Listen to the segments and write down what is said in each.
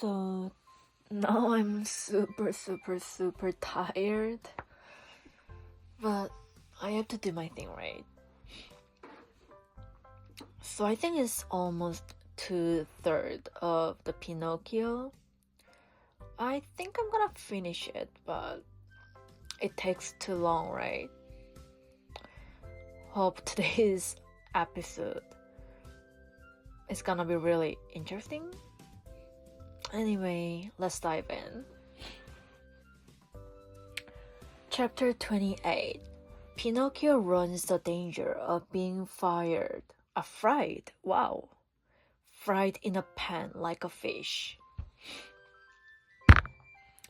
So now I'm super tired, but I have to do my thing, right? So I think it's almost 2/3 of the Pinocchio. I think I'm gonna finish it, but it takes too long, right? Hope today's episode is gonna be really interesting. Anyway, let's dive in. Chapter 28. Pinocchio runs the danger of being fried. Wow. Fried in a pan like a fish.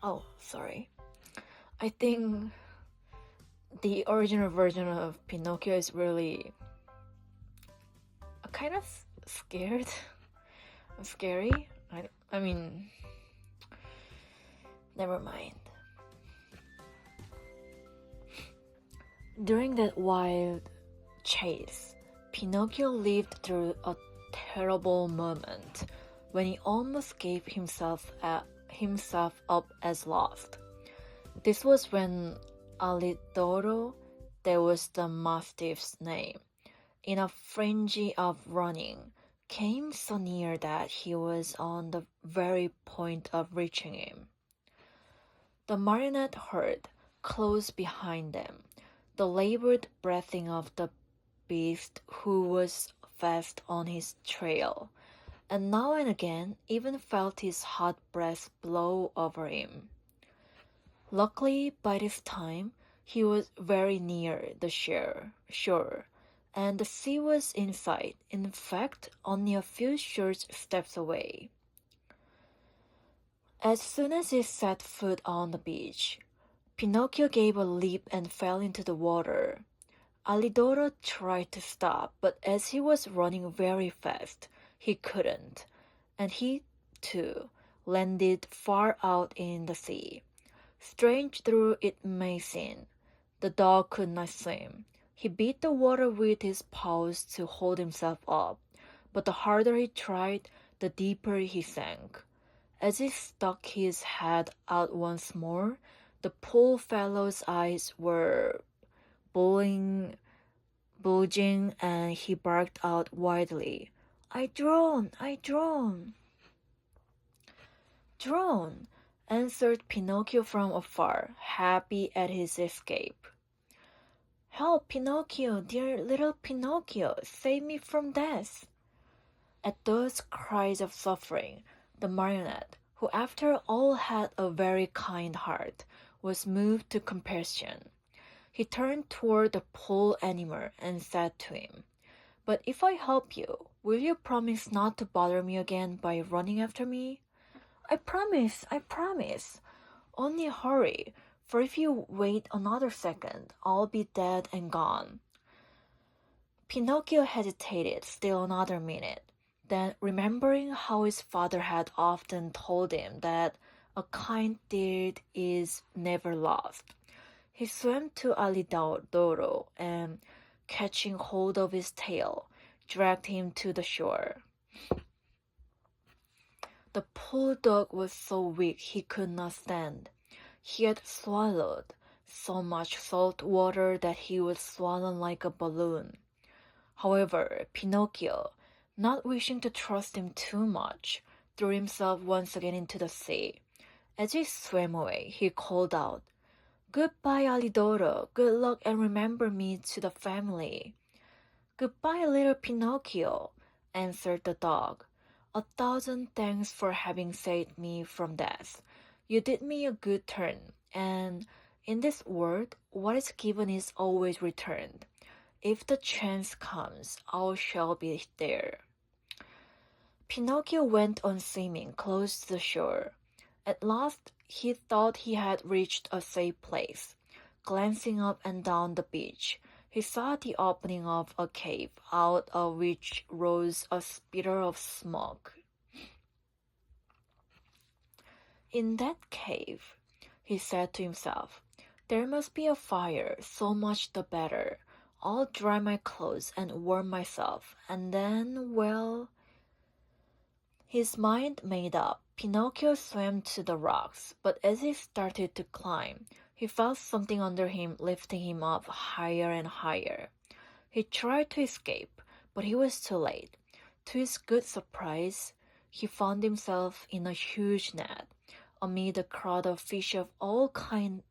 Oh, sorry. I think the original version of Pinocchio is really kind of scary. I mean, never mind. During that wild chase, Pinocchio lived through a terrible moment when he almost gave himself up as lost. This was when Alidoro, that was the mastiff's name, in a frenzy of running, came so near that he was on the very point of reaching him. The marionette herd, close behind them, the labored breathing of the beast who was fast on his trail, and now and again even felt his hot breath blow over him. Luckily, by this time, he was very near the shore, and the sea was in sight, in fact, only a few short steps away. As soon as he set foot on the beach, Pinocchio gave a leap and fell into the water. Alidoro tried to stop, but as he was running very fast, he couldn't, and he, too, landed far out in the sea. Strange though it may seem, the dog could not swim. He beat the water with his paws to hold himself up, but the harder he tried, the deeper he sank. As he stuck his head out once more, the poor fellow's eyes were bulging, and he barked out wildly, I drown! Drown! Answered Pinocchio from afar, happy at his escape. Help, Pinocchio, dear little Pinocchio, save me from death. At those cries of suffering, the marionette, who after all had a very kind heart, was moved to compassion. He turned toward the poor animal and said to him, But if I help you, will you promise not to bother me again by running after me? I promise. Only hurry, for if you wait another second, I'll be dead and gone. Pinocchio hesitated still another minute. Then, remembering how his father had often told him that a kind deed is never lost, he swam to Alidoro and, catching hold of his tail, dragged him to the shore. The poor dog was so weak he could not stand. He had swallowed so much salt water that he was swollen like a balloon. However, Pinocchio, not wishing to trust him too much, threw himself once again into the sea. As he swam away, he called out, Goodbye, Alidoro. Good luck and remember me to the family. Goodbye, little Pinocchio, answered the dog. 1,000 thanks for having saved me from death. You did me a good turn, and in this world, what is given is always returned. If the chance comes, I shall be there. Pinocchio went on swimming close to the shore. At last, he thought he had reached a safe place. Glancing up and down the beach, he saw the opening of a cave, out of which rose a spiral of smoke. In that cave, he said to himself, there must be a fire, so much the better. I'll dry my clothes and warm myself, and then, well... His mind made up, Pinocchio swam to the rocks, but as he started to climb, he felt something under him lifting him up higher and higher. He tried to escape, but he was too late. To his good surprise, he found himself in a huge net, amid a crowd of fish of all kinds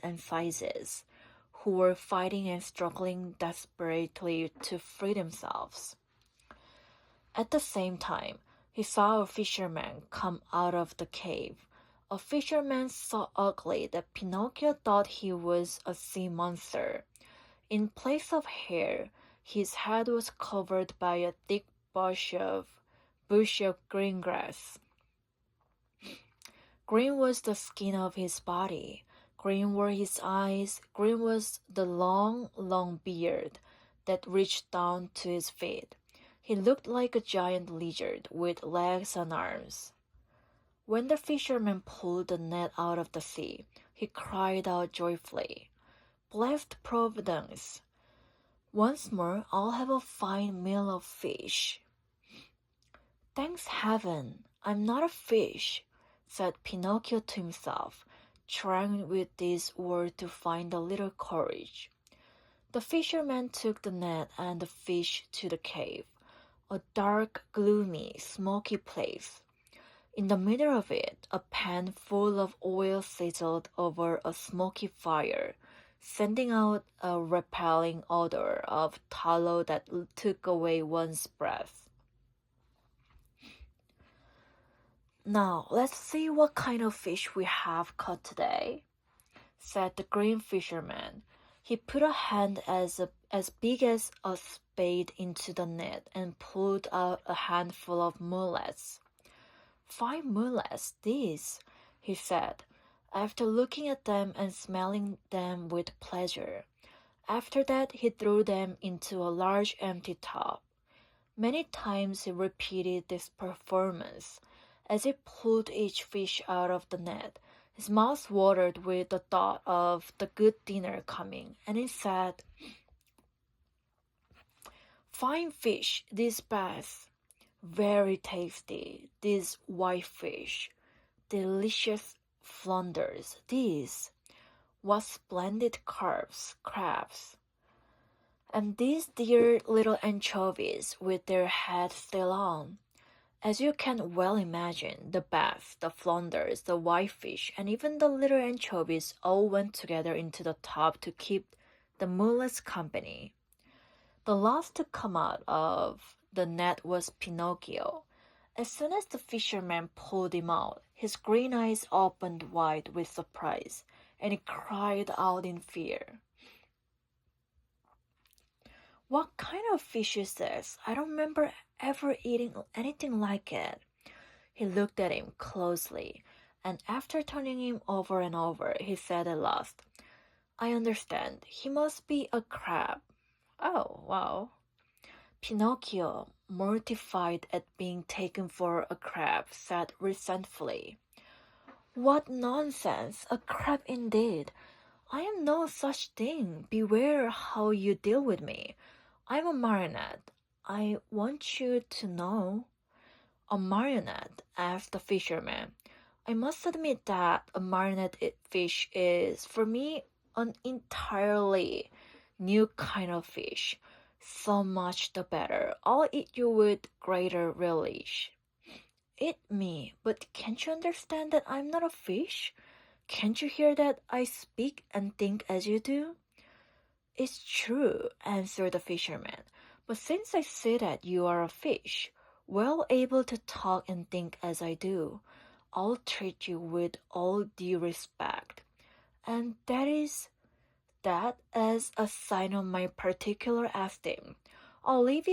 and sizes, who were fighting and struggling desperately to free themselves. At the same time, he saw a fisherman come out of the cave, a fisherman so ugly that Pinocchio thought he was a sea monster. In place of hair, his head was covered by a thick bush of green grass. Green was the skin of his body. Green were his eyes. Green was the long, long beard that reached down to his feet. He looked like a giant lizard with legs and arms. When the fisherman pulled the net out of the sea, he cried out joyfully, "Blessed Providence! Once more I'll have a fine meal of fish." "Thanks heaven, I'm not a fish," said Pinocchio to himself, trying with this word to find a little courage. The fisherman took the net and the fish to the cave, a dark, gloomy, smoky place. In the middle of it, a pan full of oil sizzled over a smoky fire, sending out a repelling odor of tallow that took away one's breath. "Now, let's see what kind of fish we have caught today," said the green fisherman. He put a hand as big as a spade into the net and pulled out a handful of mullets. "Fine mullets, these," he said, after looking at them and smelling them with pleasure. After that, he threw them into a large empty tub. Many times he repeated this performance. As he pulled each fish out of the net, his mouth watered with the thought of the good dinner coming, and he said, "Fine fish, these bass. Very tasty, these whitefish. Delicious flounders, these. What splendid crabs. And these dear little anchovies with their heads still on." As you can well imagine, the bass, the flounders, the whitefish, and even the little anchovies all went together into the tub to keep the mullets company. The last to come out of the net was Pinocchio. As soon as the fisherman pulled him out, his green eyes opened wide with surprise, and he cried out in fear, "What kind of fish is this? I don't remember ever eating anything like it." He looked at him closely, and after turning him over and over, he said at last, "I understand. He must be a crab." "Oh, wow." Pinocchio, mortified at being taken for a crab, said resentfully, "What nonsense! A crab indeed! I am no such thing. Beware how you deal with me. I'm a marionette. I want you to know." "A marionette?" asked the fisherman. "I must admit that a marionette fish is, for me, an entirely new kind of fish. So much the better. I'll eat you with greater relish." "Eat me? But can't you understand that I'm not a fish? Can't you hear that I speak and think as you do?" "It's true," answered the fisherman. "But since I see that you are a fish, well able to talk and think as I do, I'll treat you with all due respect. And that as a sign of my particular esteem, I'll leave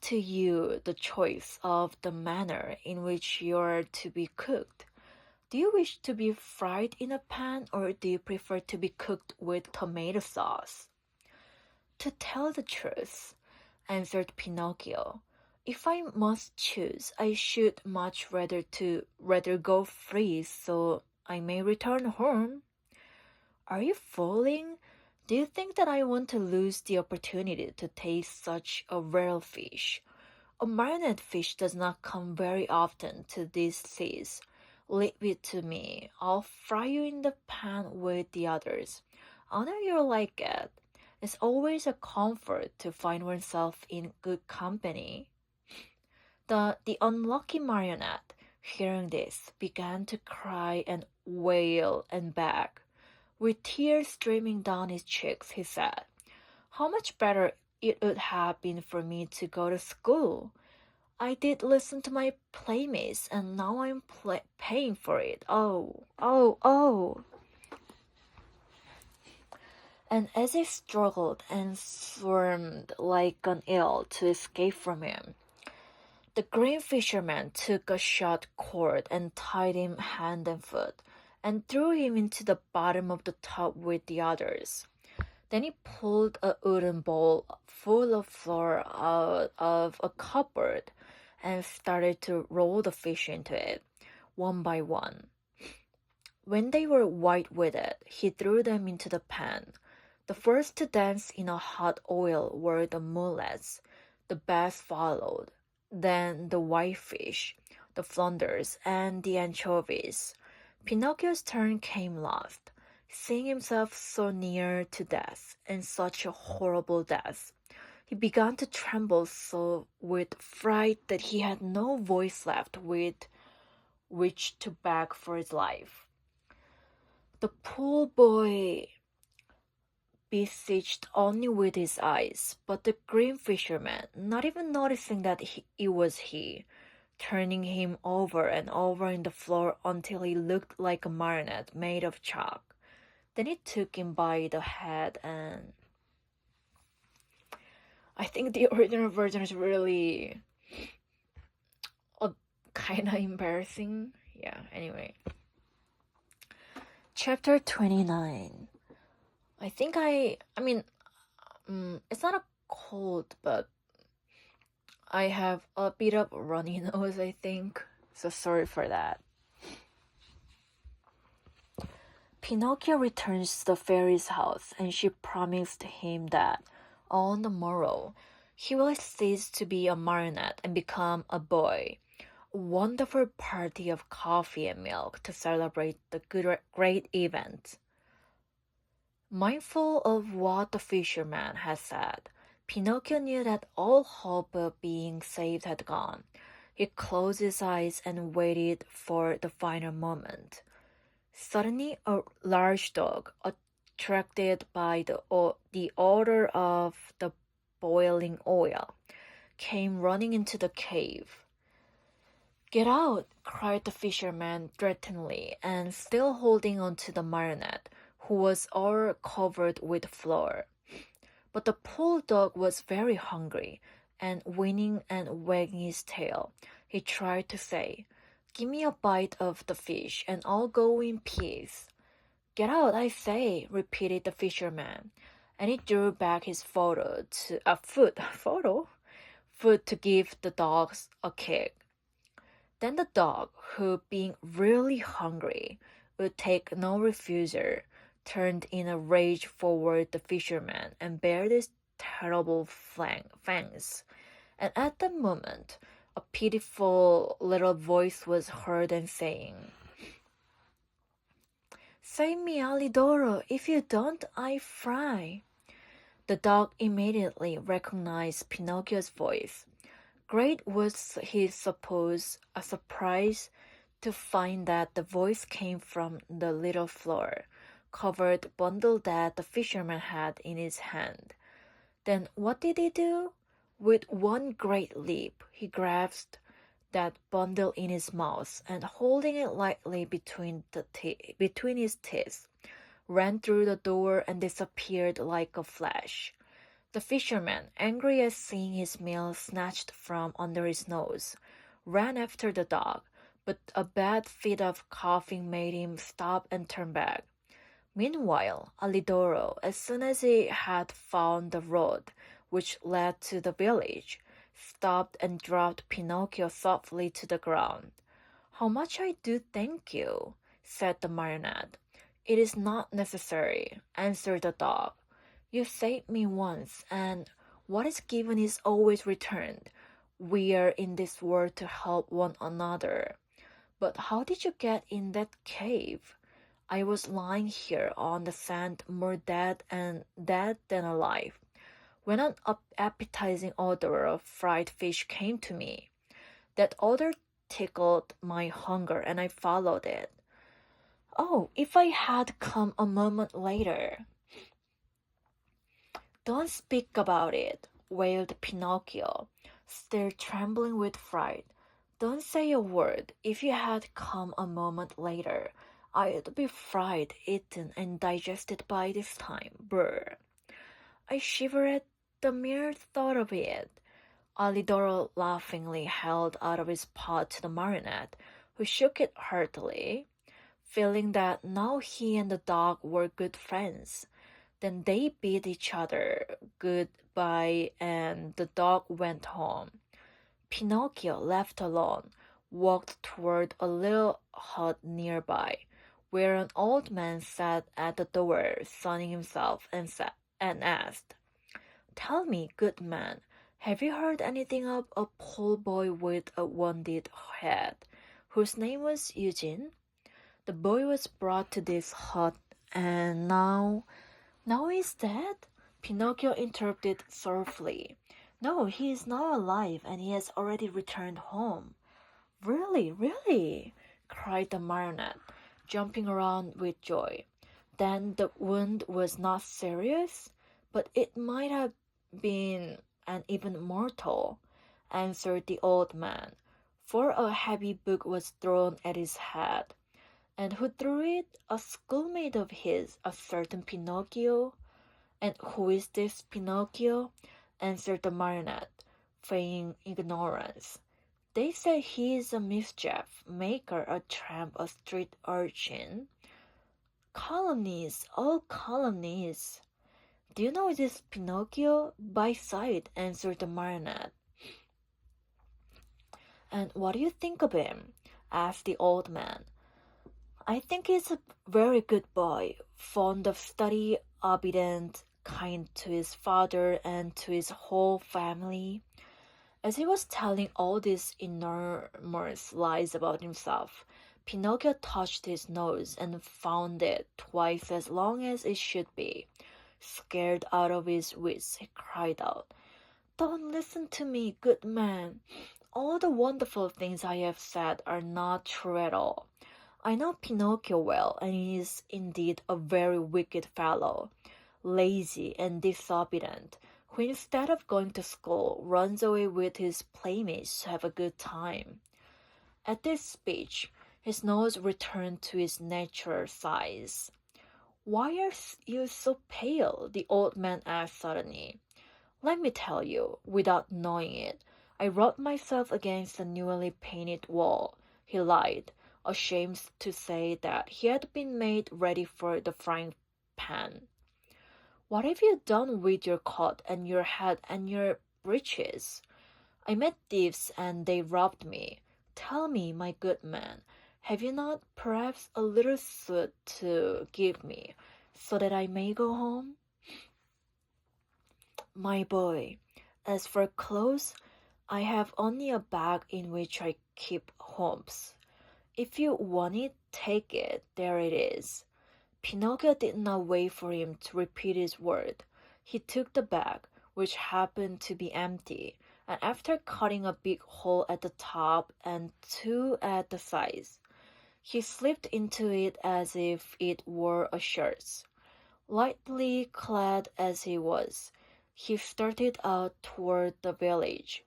to you the choice of the manner in which you are to be cooked. Do you wish to be fried in a pan, or do you prefer to be cooked with tomato sauce?" "To tell the truth," answered Pinocchio, "if I must choose, I should much rather go free so I may return home." "Are you fooling? Do you think that I want to lose the opportunity to taste such a rare fish? A marionette fish does not come very often to these seas. Leave it to me. I'll fry you in the pan with the others. I know you'll like it. It's always a comfort to find oneself in good company. The unlucky marionette, hearing this, began to cry and wail and beg. With tears streaming down his cheeks, he said, "How much better it would have been for me to go to school. I did listen to my playmates, and now I'm paying for it. Oh, oh, oh." And as he struggled and squirmed like an eel to escape from him, the green fisherman took a short cord and tied him hand and foot, and threw him into the bottom of the tub with the others. Then he pulled a wooden bowl full of flour out of a cupboard and started to roll the fish into it, one by one. When they were white with it, he threw them into the pan. The first to dance in a hot oil were the mullets. The best followed, then the whitefish, the flounders, and the anchovies. Pinocchio's turn came last. Seeing himself so near to death, and such a horrible death, he began to tremble so with fright that he had no voice left with which to beg for his life. The poor boy beseeched only with his eyes, but the green fisherman, not even noticing that it was he, turning him over and over in the floor until he looked like a marionette made of chalk. Then he took him by the head, and I think the original version is really kind of embarrassing. Yeah, anyway. Chapter 29. It's not a cold, but I have a bit of runny nose, I think. So sorry for that. Pinocchio returns to the fairy's house, and she promised him that, on the morrow, he will cease to be a marionette and become a boy. A wonderful party of coffee and milk to celebrate the great event. Mindful of what the fisherman had said, Pinocchio knew that all hope of being saved had gone. He closed his eyes and waited for the final moment. Suddenly, a large dog, attracted by the odor of the boiling oil, came running into the cave. "Get out!" cried the fisherman threateningly, and still holding on to the marionette, who was all covered with flour. But the poor dog was very hungry, and whining and wagging his tail, he tried to say, "Give me a bite of the fish, and I'll go in peace." "Get out, I say," repeated the fisherman, and he drew back his foot to give the dog a kick. Then the dog, who, being really hungry, would take no refusal, turned in a rage toward the fisherman and bared his terrible fangs. And at that moment, a pitiful little voice was heard and saying, "Save me, Alidoro. If you don't, I fry." The dog immediately recognized Pinocchio's voice. Great was his surprise to find that the voice came from the little flour-covered bundle that the fisherman had in his hand. Then what did he do? With one great leap, he grasped that bundle in his mouth and, holding it lightly between his teeth, ran through the door and disappeared like a flash. The fisherman, angry at seeing his meal snatched from under his nose, ran after the dog, but a bad fit of coughing made him stop and turn back. Meanwhile, Alidoro, as soon as he had found the road which led to the village, stopped and dropped Pinocchio softly to the ground. "How much I do thank you," said the marionette. "It is not necessary," answered the dog. You saved me once, and what is given is always returned. We are in this world to help one another. But how did you get in that cave? I was lying here on the sand more dead than alive, when an appetizing odor of fried fish came to me. That odor tickled my hunger, and I followed it. Oh, if I had come a moment later! Don't speak about it, wailed Pinocchio, still trembling with fright. Don't say a word. If you had come a moment later, I'd be fried, eaten, and digested by this time. Brr. I shivered at the mere thought of it. Alidoro laughingly held out of his paw to the marionette, who shook it heartily, feeling that now he and the dog were good friends. Then they bid each other goodbye and the dog went home. Pinocchio, left alone, walked toward a little hut nearby, where an old man sat at the door sunning himself and asked, "Tell me, good man, have you heard anything of a poor boy with a wounded head, whose name was Eugene? The boy was brought to this hut, and now he's dead?" Pinocchio interrupted sorrowfully. "No, he is now alive, and he has already returned home." "Really, really?" cried the marionette, jumping around with joy. "Then the wound was not serious? But it might have been and even mortal," answered the old man, for a heavy book was thrown at his head. "And who threw it? A schoolmate of his, a certain Pinocchio." "And who is this Pinocchio?" answered the marionette, feigning ignorance. "They say he is a mischief maker, a tramp, a street urchin." "Calumnies, all calumnies." "Do you know this Pinocchio?" "By sight," answered the marionette. "And what do you think of him?" asked the old man. "I think he's a very good boy, fond of study, obedient, kind to his father and to his whole family." As he was telling all these enormous lies about himself, Pinocchio touched his nose and found it twice as long as it should be. Scared out of his wits, he cried out, "Don't listen to me, good man. All the wonderful things I have said are not true at all. I know Pinocchio well, and he is indeed a very wicked fellow, lazy and disobedient, who instead of going to school runs away with his playmates to have a good time." At this speech, his nose returned to its natural size. "Why are you so pale?" the old man asked suddenly. "Let me tell you, without knowing it, I rubbed myself against the newly painted wall," he lied, ashamed to say that he had been made ready for the frying pan. "What have you done with your coat and your hat and your breeches?" "I met thieves and they robbed me. Tell me, my good man, have you not perhaps a little suit to give me, so that I may go home?" "My boy, as for clothes, I have only a bag in which I keep hopes. If you want it, take it, there it is." Pinocchio did not wait for him to repeat his word. He took the bag, which happened to be empty, and after cutting a big hole at the top and two at the sides, he slipped into it as if it were a shirt. Lightly clad as he was, he started out toward the village.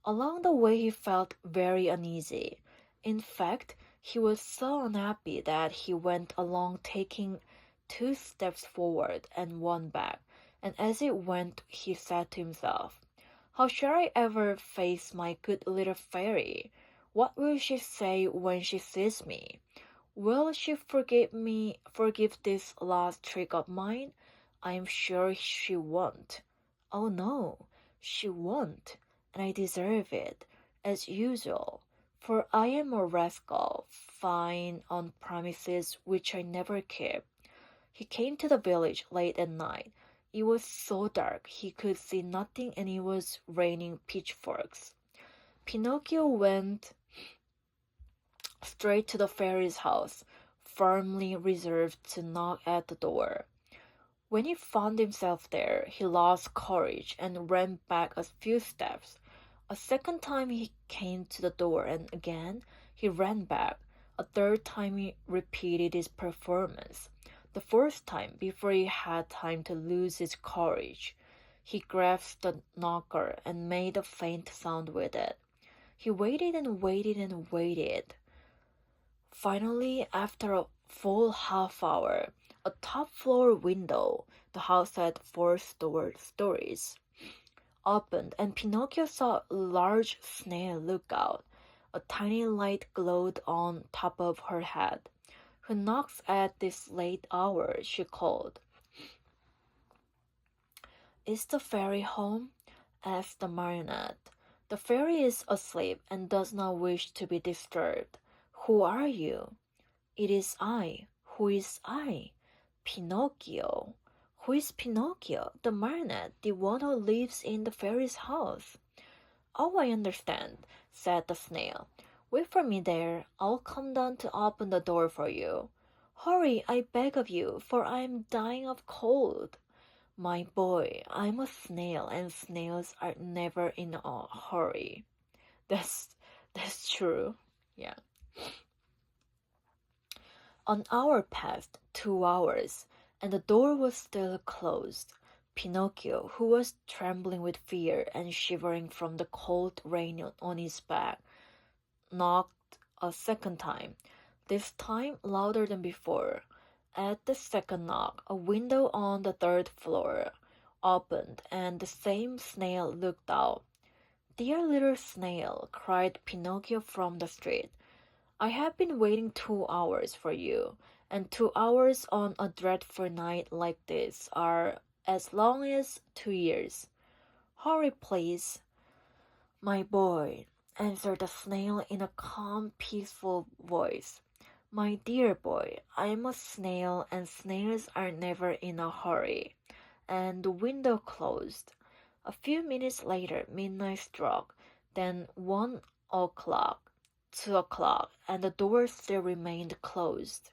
Along the way he felt very uneasy. In fact, he was so unhappy that he went along taking 2 steps forward and 1 back, and as he went he said to himself, "How shall I ever face my good little fairy? What will she say when she sees me? Will she forgive this last trick of mine? I am sure she won't. Oh no, she won't, and I deserve it, as usual. For I am a rascal, fine on promises which I never keep." He came to the village late at night, It was so dark he could see nothing and it was raining pitchforks. Pinocchio went straight to the fairy's house, firmly resolved to knock at the door. When he found himself there, he lost courage and ran back a few steps. A second time he came to the door and again he ran back. A third time he repeated his performance. The fourth time, before he had time to lose his courage, he grasped the knocker and made a faint sound with it. He waited and waited and waited. Finally, after a full half hour, a top-floor window, the house had 4 stories, opened and Pinocchio saw a large snail look out. A tiny light glowed on top of her head. "Who knocks at this late hour?" she called. "Is the fairy home?" asked the marionette. "The fairy is asleep and does not wish to be disturbed. Who are you?" "It is I." "Who is I?" "Pinocchio." "Who is Pinocchio?" "The marionette, the one who lives in the fairy's house." "Oh, I understand," said the snail. "Wait for me there. I'll come down to open the door for you." "Hurry, I beg of you, for I am dying of cold." "My boy, I'm a snail, and snails are never in a hurry." That's true. Yeah. An hour passed, 2 hours, and the door was still closed. Pinocchio, who was trembling with fear and shivering from the cold rain on his back, knocked a second time, this time louder than before. At the second knock, a window on the 3rd floor opened, and the same snail looked out. "Dear little snail," cried Pinocchio from the street, "I have been waiting 2 hours for you, and 2 hours on a dreadful night like this are as long as 2 years. Hurry, please." "My boy," answered the snail in a calm, peaceful voice. "My dear boy, I am a snail, and snails are never in a hurry." And the window closed. A few minutes later, midnight struck, then 1 o'clock, 2 o'clock, and the door still remained closed.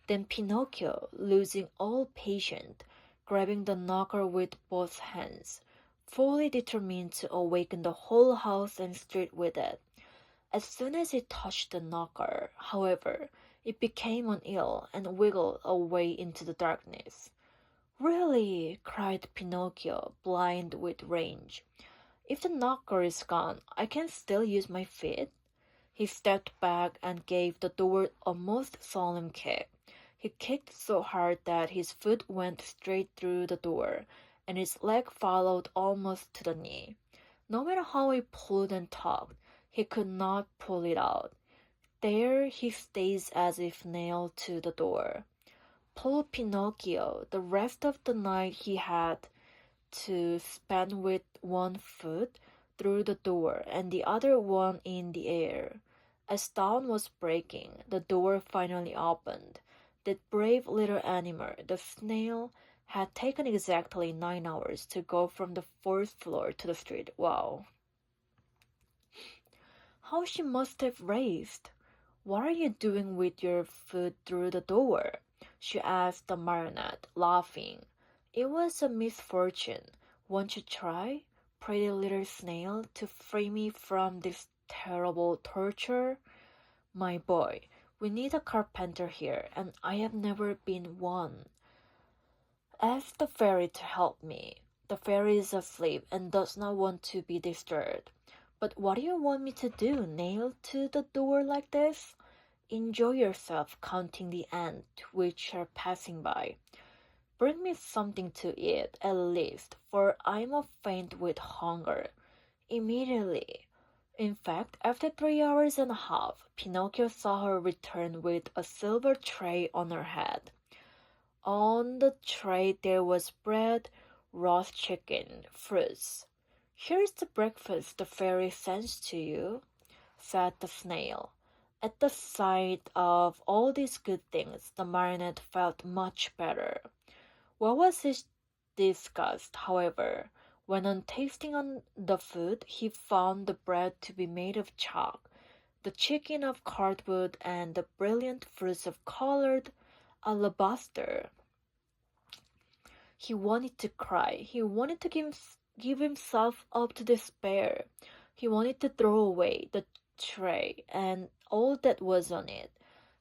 Then Pinocchio, losing all patience, grabbing the knocker with both hands, fully determined to awaken the whole house and street with it. As soon as he touched the knocker, however, it became unill and wiggled away into the darkness. "Really?" cried Pinocchio, blind with rage. "If the knocker is gone, I can still use my feet?" He stepped back and gave the door a most solemn kick. He kicked so hard that his foot went straight through the door, and his leg followed almost to the knee. No matter how he pulled and tugged, he could not pull it out. There he stays as if nailed to the door. Poor Pinocchio, the rest of the night he had to spend with one foot through the door and the other one in the air. As dawn was breaking, the door finally opened. That brave little animal, the snail, had taken exactly 9 hours to go from the 4th floor to the street. Wow. How she must have raced! "What are you doing with your foot through the door?" she asked the marionette, laughing. "It was a misfortune. Won't you try, pretty little snail, to free me from this terrible torture?" "My boy, we need a carpenter here, and I have never been one. Ask the fairy to help me. The fairy is asleep and does not want to be disturbed." "But what do you want me to do, nailed to the door like this?" "Enjoy yourself counting the ants which are passing by. Bring me something to eat, at least, for I am faint with hunger." Immediately. In fact, after 3 hours and a half, Pinocchio saw her return with a silver tray on her head. On the tray there was bread, roast chicken, fruits. "Here's the breakfast the fairy sends to you," said the snail. At the sight of all these good things, the marionette felt much better. What was this disgust, however, when on tasting on the food, he found the bread to be made of chalk, the chicken of cardboard, and the brilliant fruits of colored alabaster. He wanted to cry. He wanted to give himself up to despair. He wanted to throw away the tray and all that was on it.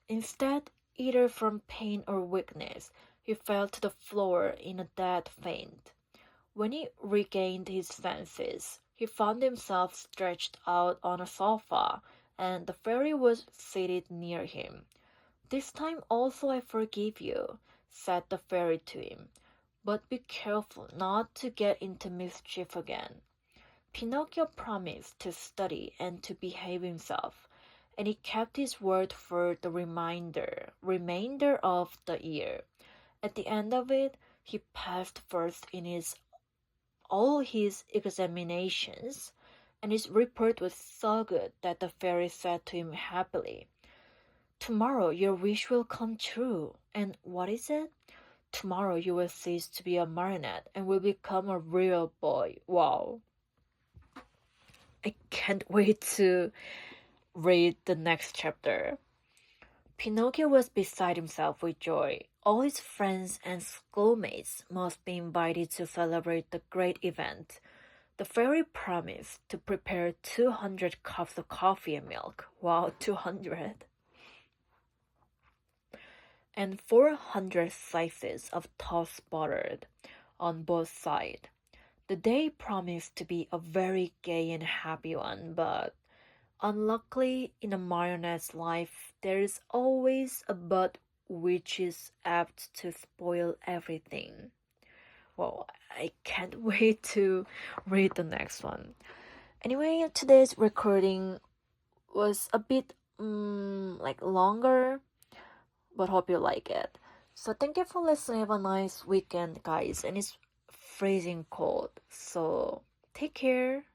Instead, either from pain or weakness, he fell to the floor in a dead faint. When he regained his senses, he found himself stretched out on a sofa, and the fairy was seated near him. "This time also I forgive you," said the fairy to him, "but be careful not to get into mischief again." Pinocchio promised to study and to behave himself, and he kept his word for the remainder of the year. At the end of it, he passed first in all his examinations, and his report was so good that the fairy said to him happily, "Tomorrow your wish will come true." "And what is it?" "Tomorrow you will cease to be a marionette and will become a real boy." Wow. I can't wait to read the next chapter. Pinocchio was beside himself with joy. All his friends and schoolmates must be invited to celebrate the great event. The fairy promised to prepare 200 cups of coffee and milk. Wow, 200. And 400 slices of toast buttered on both sides. The day promised to be a very gay and happy one, but unluckily, in a marionette's life, there is always a but which is apt to spoil everything. Well, I can't wait to read the next one. Anyway, today's recording was a bit longer, but hope you like it. So thank you for listening. Have a nice weekend, guys. And it's freezing cold, so take care.